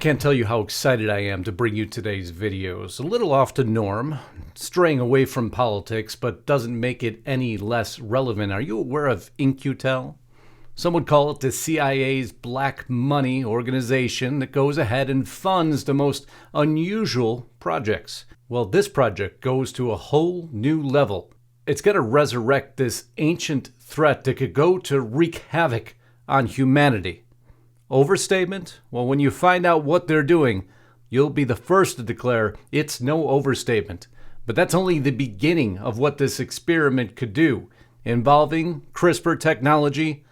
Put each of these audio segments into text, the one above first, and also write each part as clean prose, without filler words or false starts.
can't tell you how excited I am to bring you today's videos. A little off the norm, straying away from politics, but doesn't make it any less relevant. Are you aware of In-Q-Tel? Some would call it the CIA's black money organization that goes ahead and funds the most unusual projects. Well, this project goes to a whole new level. It's going to resurrect this ancient threat that could go to wreak havoc on humanity. Overstatement? Well, when you find out what they're doing, you'll be the first to declare it's no overstatement. But that's only the beginning of what this experiment could do, involving CRISPR technology,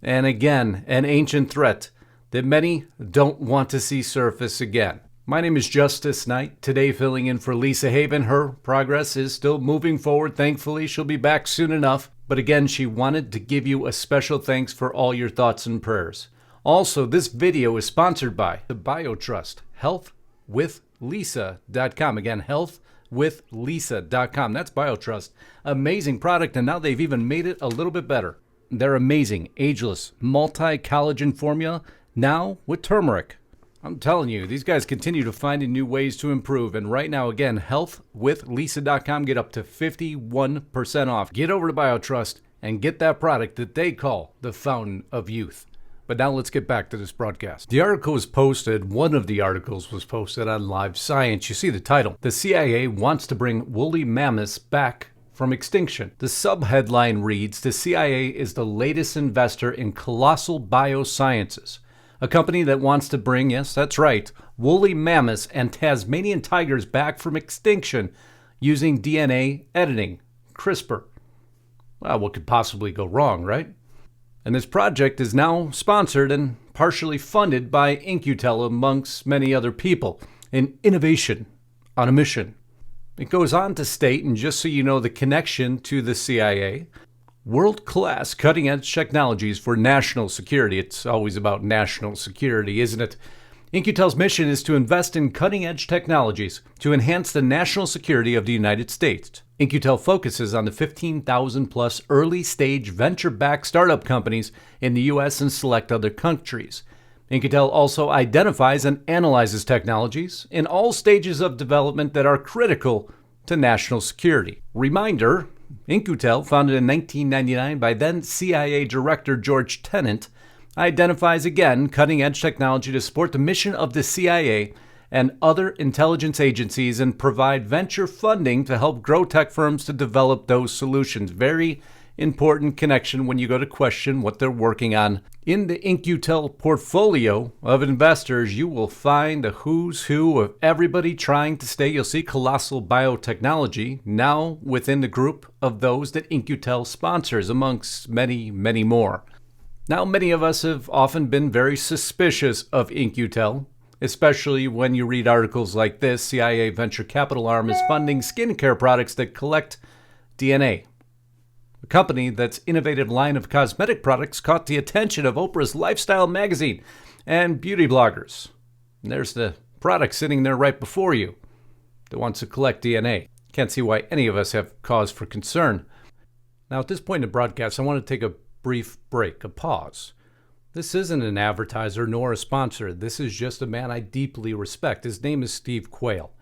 and again, an ancient threat that many don't want to see surface again. My name is Justice Knight, today filling in for Lisa Haven. Her progress is still moving forward, thankfully. She'll be back soon enough. But again, she wanted to give you a special thanks for all your thoughts and prayers. Also, this video is sponsored by the BioTrust, healthwithlisa.com. Again, healthwithlisa.com. That's BioTrust. Amazing product, and now they've even made it a little bit better. Their amazing, ageless, multi-collagen formula, now with turmeric. I'm telling you, these guys continue to find new ways to improve. And right now, again, healthwithlisa.com, get up to 51% off. Get over to BioTrust and get that product that they call the Fountain of Youth. But now let's get back to this broadcast. The article was posted, one of the articles was posted on Live Science. You see the title. The CIA wants to bring woolly mammoths back from extinction. The subheadline reads, the CIA is the latest investor in Colossal Biosciences, a company that wants to bring, yes, that's right, woolly mammoths and Tasmanian tigers back from extinction using DNA editing, CRISPR. Well, what could possibly go wrong, right? And this project is now sponsored and partially funded by In-Q-Tel amongst many other people. An innovation on a mission. It goes on to state, and just so you know the connection to the CIA, world-class cutting-edge technologies for national security. It's always about national security, isn't it? In-Q-Tel's mission is to invest in cutting-edge technologies to enhance the national security of the United States. In-Q-Tel focuses on the 15,000-plus early-stage venture-backed startup companies in the U.S. and select other countries. In-Q-Tel also identifies and analyzes technologies in all stages of development that are critical to national security. Reminder, In-Q-Tel, founded in 1999 by then CIA Director George Tenet, identifies again cutting-edge technology to support the mission of the CIA and other intelligence agencies and provide venture funding to help grow tech firms to develop those solutions. Very important connection when you go to question what they're working on. In the In-Q-Tel portfolio of investors, you will find the who's who of everybody trying to stay. You'll see Colossal Biotechnology now within the group of those that In-Q-Tel sponsors, amongst many, many more. Now, many of us have often been very suspicious of In-Q-Tel, especially when you read articles like this. CIA venture capital arm is funding skincare products that collect DNA. A company that's innovative line of cosmetic products caught the attention of Oprah's Lifestyle magazine and beauty bloggers. And there's the product sitting there right before you that wants to collect DNA. Can't see why any of us have cause for concern. Now, at this point in the broadcast, I want to take a brief break, a pause. This isn't an advertiser nor a sponsor. This is just a man I deeply respect. His name is Steve Quayle.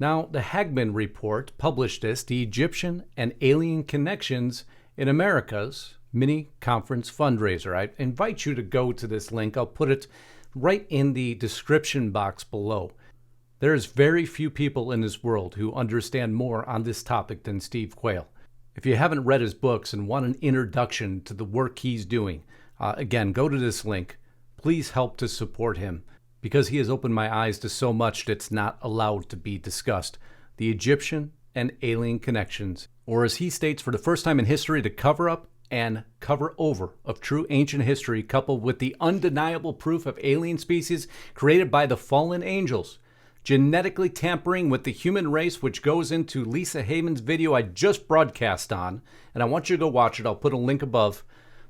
Now, the Hagman Report published this, the Egyptian and Alien Connections in America's mini conference fundraiser. I invite you to go to this link. I'll put it right in the description box below. There's very few people in this world who understand more on this topic than Steve Quayle. If you haven't read his books and want an introduction to the work he's doing, again, go to this link. Please help to support him because he has opened my eyes to so much that's not allowed to be discussed. The Egyptian and Alien Connections, or as he states, for the first time in history, the cover-up and cover-over of true ancient history coupled with the undeniable proof of alien species created by the fallen angels, genetically tampering with the human race, which goes into Lisa Haven's video I just broadcast on, and I want you to go watch it. I'll put a link above.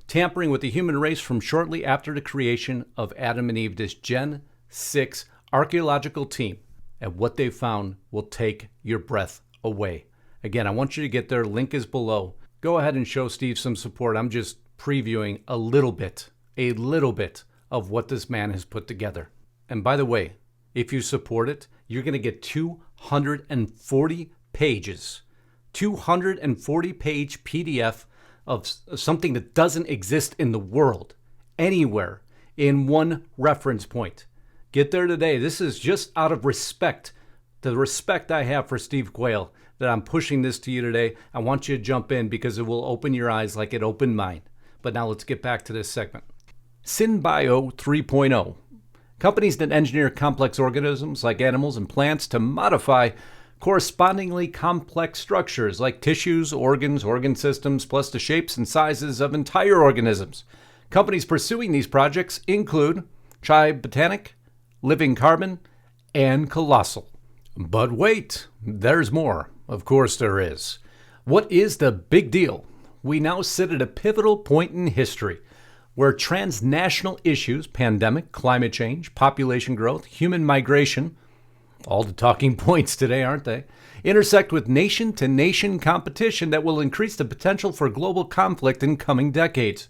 Tampering with the human race from shortly after the creation of Adam and Eve, this Gen 6 archaeological team, and what they found will take your breath away. Again, I want you to get there. Link is below. Go ahead and show Steve some support. I'm just previewing a little bit of what this man has put together. And by the way, if you support it, you're going to get 240 pages. 240-page PDF of something that doesn't exist in the world, anywhere, in one reference point. Get there today. This is just out of respect, the respect I have for Steve Quayle, that I'm pushing this to you today. I want you to jump in because it will open your eyes like it opened mine. But now let's get back to this segment. SynBio 3.0. Companies that engineer complex organisms like animals and plants to modify correspondingly complex structures like tissues, organs, organ systems, plus the shapes and sizes of entire organisms. Companies pursuing these projects include Chai Botanic, Living Carbon, and Colossal. But wait, there's more. Of course there is. What is the big deal? We now sit at a pivotal point in history where transnational issues, pandemic, climate change, population growth, human migration, all the talking points today, aren't they? Intersect with nation-to-nation competition that will increase the potential for global conflict in coming decades.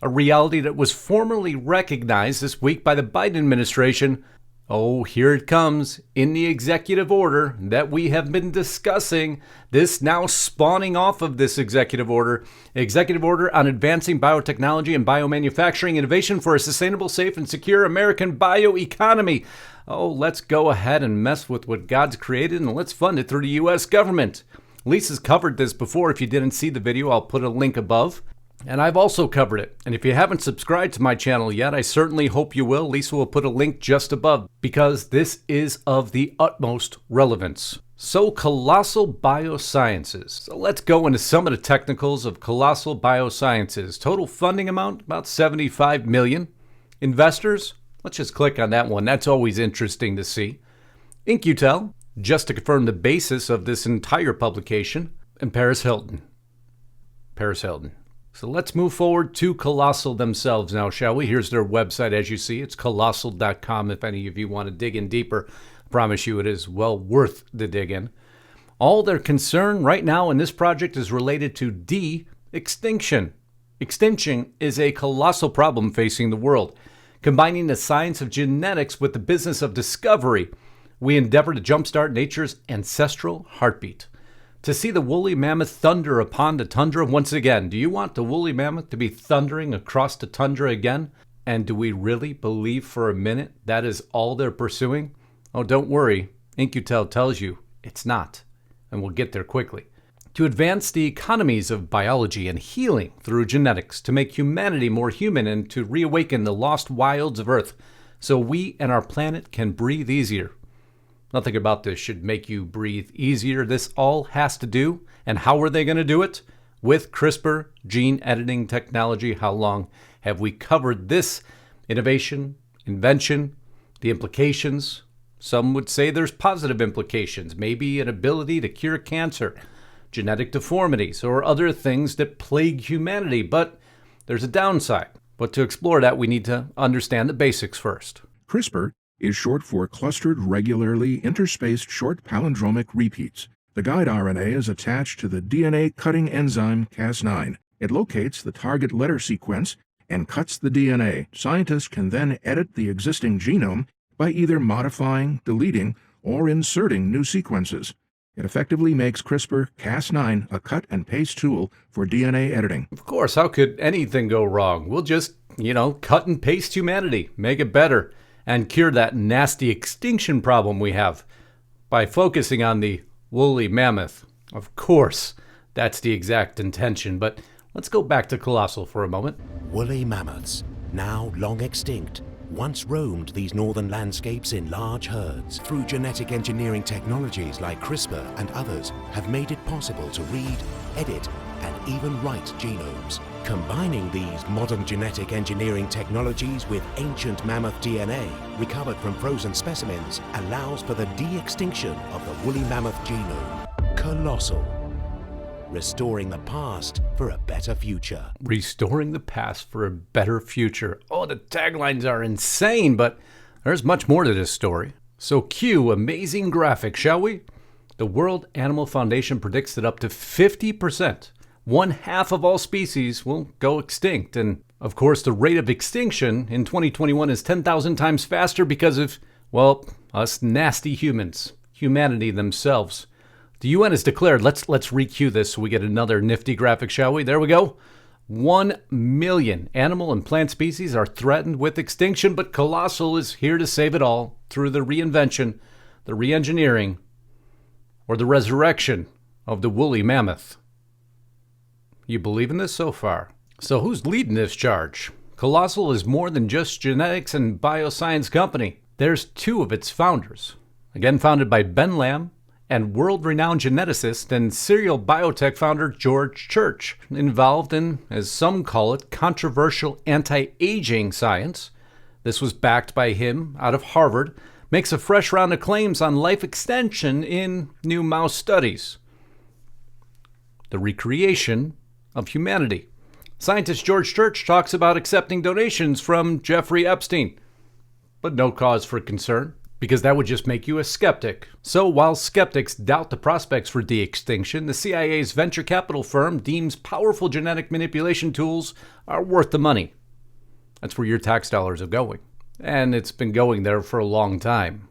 A reality that was formally recognized this week by the Biden administration. Oh, here it comes in the executive order that we have been discussing. This now spawning off of this executive order on advancing biotechnology and biomanufacturing innovation for a sustainable, safe, and secure American bioeconomy. Oh, let's go ahead and mess with what God's created and let's fund it through the U.S. government. Lisa's covered this before. If you didn't see the video, I'll put a link above. And I've also covered it. And if you haven't subscribed to my channel yet, I certainly hope you will. Lisa will put a link just above because this is of the utmost relevance. So, Colossal Biosciences. So let's go into some of the technicals of Colossal Biosciences. Total funding amount, about $75 million. Investors, let's just click on that one. That's always interesting to see. InQtel, just to confirm the basis of this entire publication. And Paris Hilton. So let's move forward to Colossal themselves now, shall we? Here's their website, as you see. It's colossal.com if any of you want to dig in deeper. I promise you it is well worth the dig in. All their concern right now in this project is related to de-extinction. Extinction is a colossal problem facing the world. Combining the science of genetics with the business of discovery, we endeavor to jumpstart nature's ancestral heartbeat. To see the woolly mammoth thunder upon the tundra once again. Do you want the woolly mammoth to be thundering across the tundra again? And do we really believe for a minute that is all they're pursuing? Oh, don't worry. InQtel tells you it's not. And we'll get there quickly. To advance the economies of biology and healing through genetics, to make humanity more human and to reawaken the lost wilds of Earth so we and our planet can breathe easier. Nothing about this should make you breathe easier. This all has to do, and how are they going to do it? With CRISPR gene editing technology. How long have we covered this innovation, invention, the implications? Some would say there's positive implications, maybe an ability to cure cancer, genetic deformities, or other things that plague humanity, but there's a downside. But to explore that, we need to understand the basics first. CRISPR is short for clustered regularly interspaced short palindromic repeats. The guide RNA is attached to the DNA cutting enzyme Cas9. It locates the target letter sequence and cuts the DNA. Scientists can then edit the existing genome by either modifying, deleting, or inserting new sequences. It effectively makes CRISPR-Cas9 a cut-and-paste tool for DNA editing. Of course, how could anything go wrong? We'll just, cut and paste humanity, make it better, and cure that nasty extinction problem we have by focusing on the woolly mammoth. Of course, that's the exact intention, but let's go back to Colossal for a moment. Woolly mammoths, now long extinct, once roamed these northern landscapes in large herds. Through genetic engineering technologies like CRISPR and others have made it possible to read, edit, and even write genomes. Combining these modern genetic engineering technologies with ancient mammoth DNA recovered from frozen specimens allows for the de-extinction of the woolly mammoth genome. Colossal. Restoring the past for a better future. Restoring the past for a better future. Oh, the taglines are insane, but there's much more to this story. So cue amazing graphics, shall we? The World Animal Foundation predicts that up to 50%, one half of all species, will go extinct. And of course, the rate of extinction in 2021 is 10,000 times faster because of, well, Us nasty humans, humanity themselves. The UN has declared, let's re-cue this so we get another nifty graphic, shall we? There we go. 1 million animal and plant species are threatened with extinction, but Colossal is here to save it all through the reinvention, the re-engineering, or the resurrection of the woolly mammoth. You believe in this so far? So who's leading this charge? Colossal is more than just genetics and bioscience company. There's 2 of its founders, again founded by Ben Lamb and world-renowned geneticist and serial biotech founder George Church, involved in, as some call it, controversial anti-aging science. This was backed by him out of Harvard, makes a fresh round of claims on life extension in new mouse studies. The recreation of humanity. Scientist George Church talks about accepting donations from Jeffrey Epstein, but no cause for concern, because that would just make you a skeptic. So while skeptics doubt the prospects for de-extinction, the CIA's venture capital firm deems powerful genetic manipulation tools are worth the money. That's where your tax dollars are going. And it's been going there for a long time.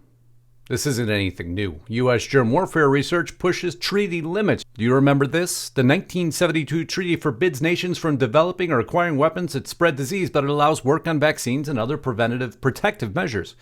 This isn't anything new. U.S. germ warfare research pushes treaty limits. Do you remember this? The 1972 treaty forbids nations from developing or acquiring weapons that spread disease, but it allows work on vaccines and other protective measures.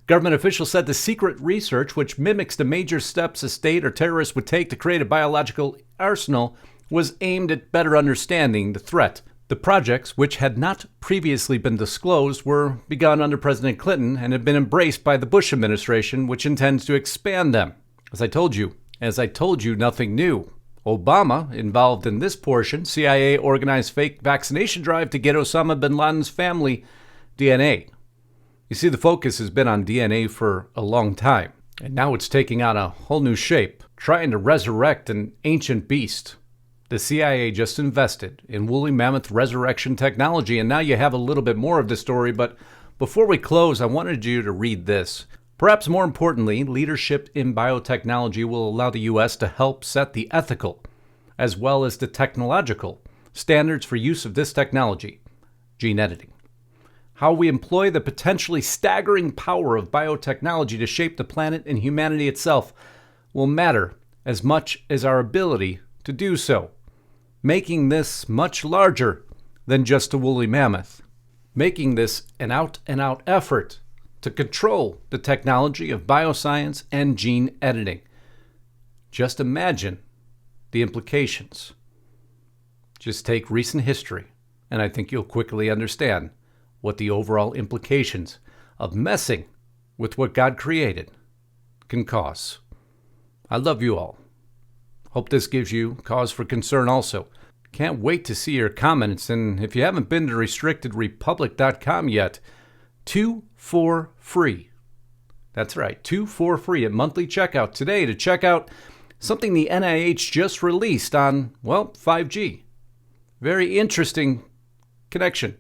Government officials said the secret research, which mimics the major steps a state or terrorist would take to create a biological arsenal, was aimed at better understanding the threat. The projects, which had not previously been disclosed, were begun under President Clinton and have been embraced by the Bush administration, which intends to expand them. As I told you, nothing new. Obama, involved in this portion, CIA organized fake vaccination drive to get Osama bin Laden's family DNA. You see, the focus has been on DNA for a long time, and now it's taking on a whole new shape, trying to resurrect an ancient beast. The CIA just invested in woolly mammoth resurrection technology, and now you have a little bit more of the story, but before we close, I wanted you to read this. Perhaps more importantly, leadership in biotechnology will allow the U.S. to help set the ethical, as well as the technological, standards for use of this technology, gene editing. How we employ the potentially staggering power of biotechnology to shape the planet and humanity itself will matter as much as our ability to do so, making this much larger than just a woolly mammoth, making this an out-and-out effort to control the technology of bioscience and gene editing. Just imagine the implications. Just take recent history, and I think you'll quickly understand what the overall implications of messing with what God created can cause. I love you all. Hope this gives you cause for concern also. Can't wait to see your comments, and if you haven't been to restrictedrepublic.com yet, 2 for free. That's right, 2 for free at monthly checkout today to check out something the NIH just released on, 5G. Very interesting connection.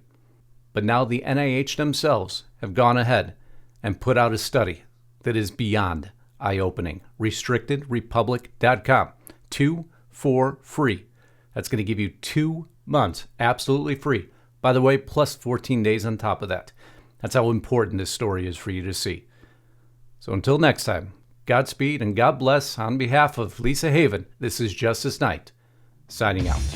But now the NIH themselves have gone ahead and put out a study that is beyond eye-opening. RestrictedRepublic.com. 2 for free. That's going to give you 2 months absolutely free. By the way, plus 14 days on top of that. That's how important this story is for you to see. So until next time, Godspeed and God bless. On behalf of Lisa Haven, this is Justice Knight, signing out.